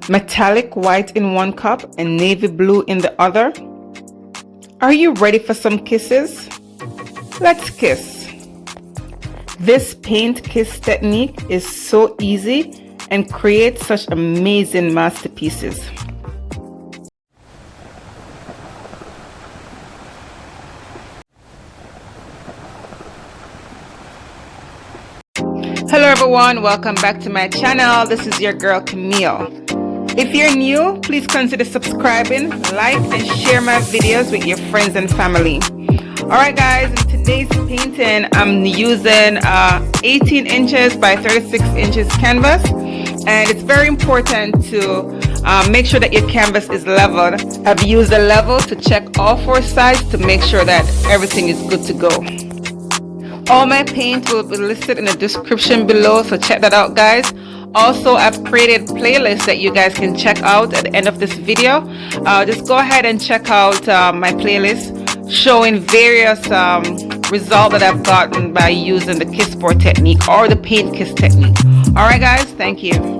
metallic white in one cup and navy blue in the other. Are you ready for some kisses? Let's kiss. This paint kiss technique is so easy and creates such amazing masterpieces. Hello everyone, welcome back to my channel. This is your girl Camille. If you're new, please consider subscribing, like and share my videos with your friends and family. Alright guys, in today's painting I'm using 18 inches by 36 inches canvas, and it's very important to make sure that your canvas is leveled. I've used a level to check all four sides to make sure that everything is good to go. All my paint will be listed in the description below, so check that out guys. Also, I've created playlists that you guys can check out at the end of this video. Just go ahead and check out my playlist showing various results that I've gotten by using the kiss pour technique or the paint kiss technique. Alright guys, thank you.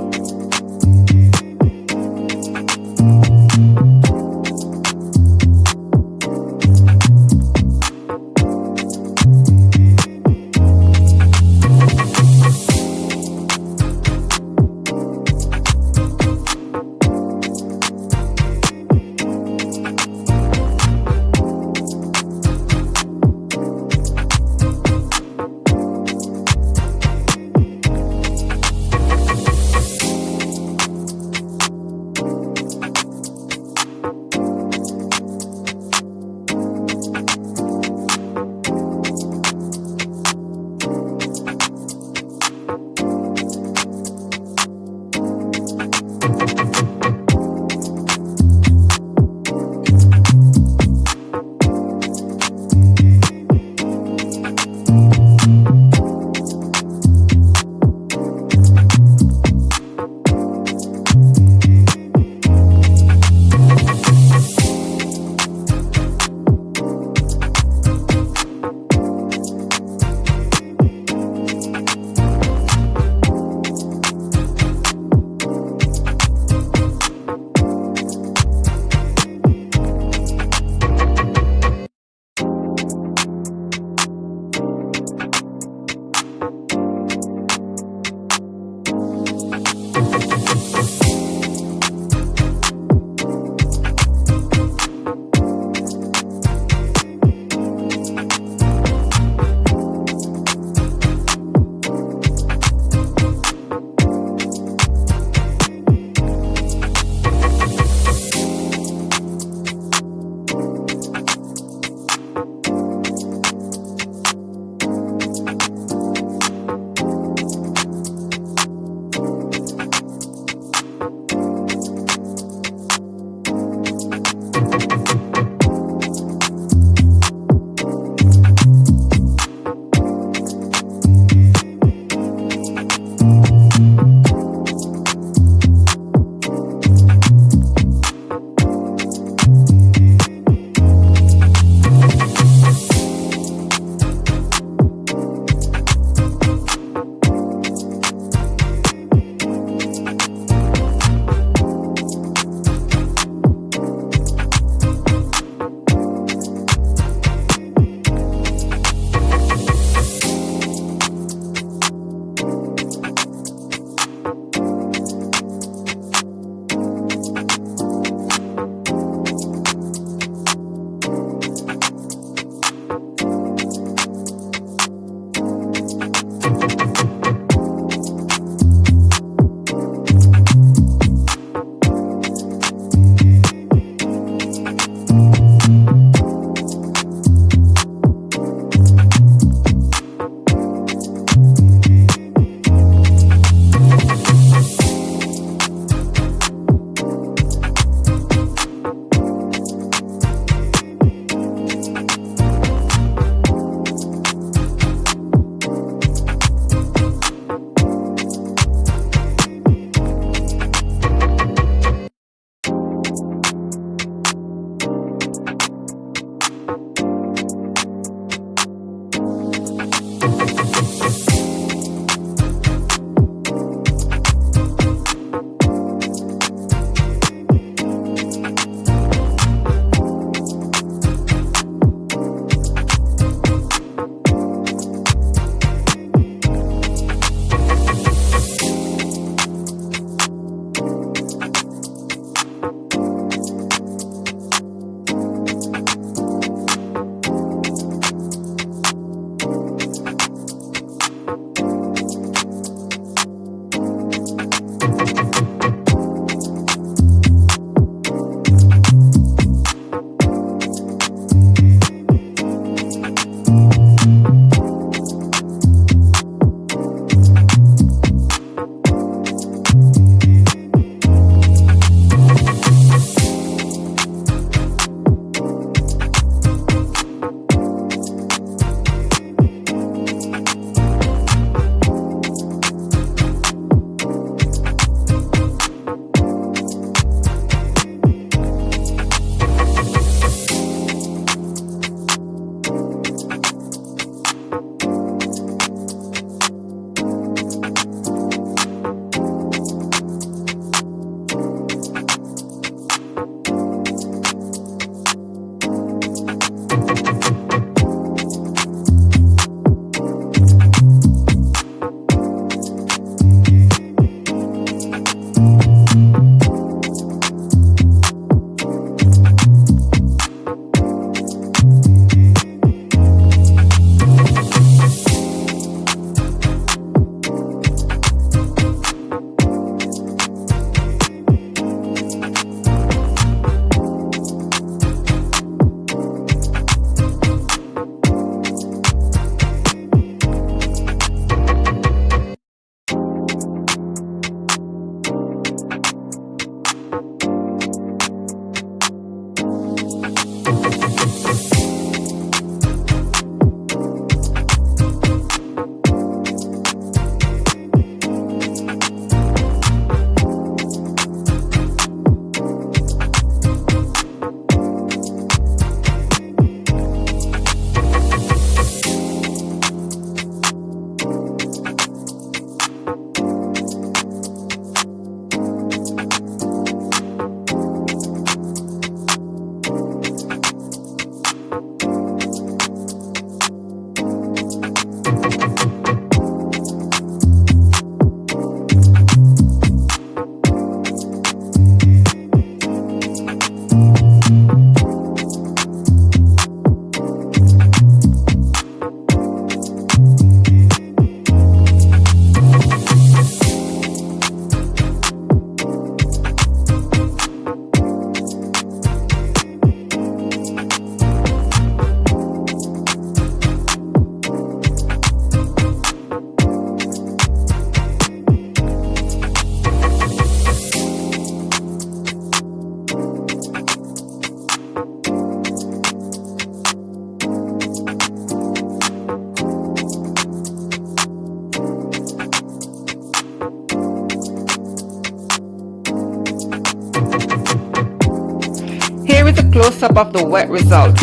a close-up of the wet result.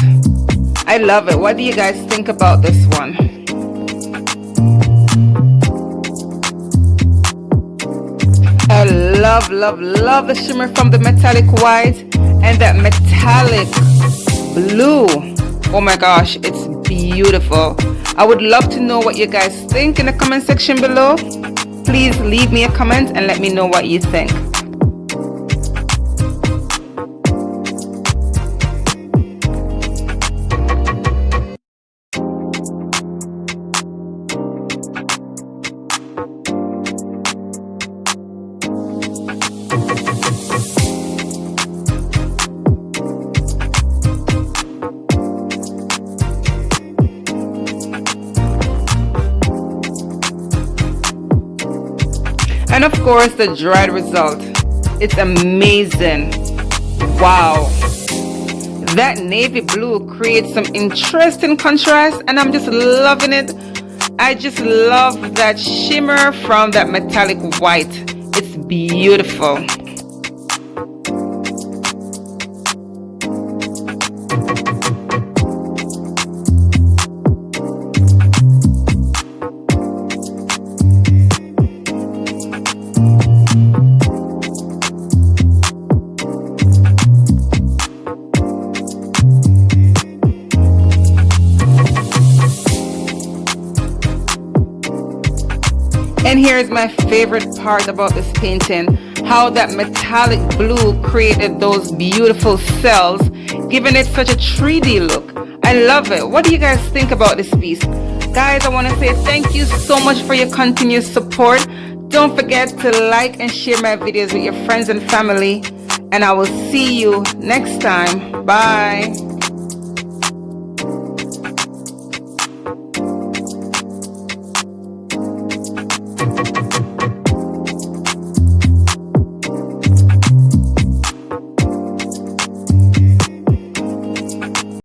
I love it. What do you guys think about this one? I love, love, love the shimmer from the metallic white and that metallic blue. Oh my gosh, it's beautiful. I would love to know what you guys think in the comment section below. Please leave me a comment and let me know what you think. And of course the dried result. It's amazing. Wow. That navy blue creates some interesting contrast and I'm just loving it. I just love that shimmer from that metallic white. It's beautiful. And here's my favorite part about this painting, how that metallic blue created those beautiful cells, giving it such a 3D look. I love it. What do you guys think about this piece? Guys, I want to say thank you so much for your continuous support. Don't forget to like and share my videos with your friends and family. And I will see you next time. Bye.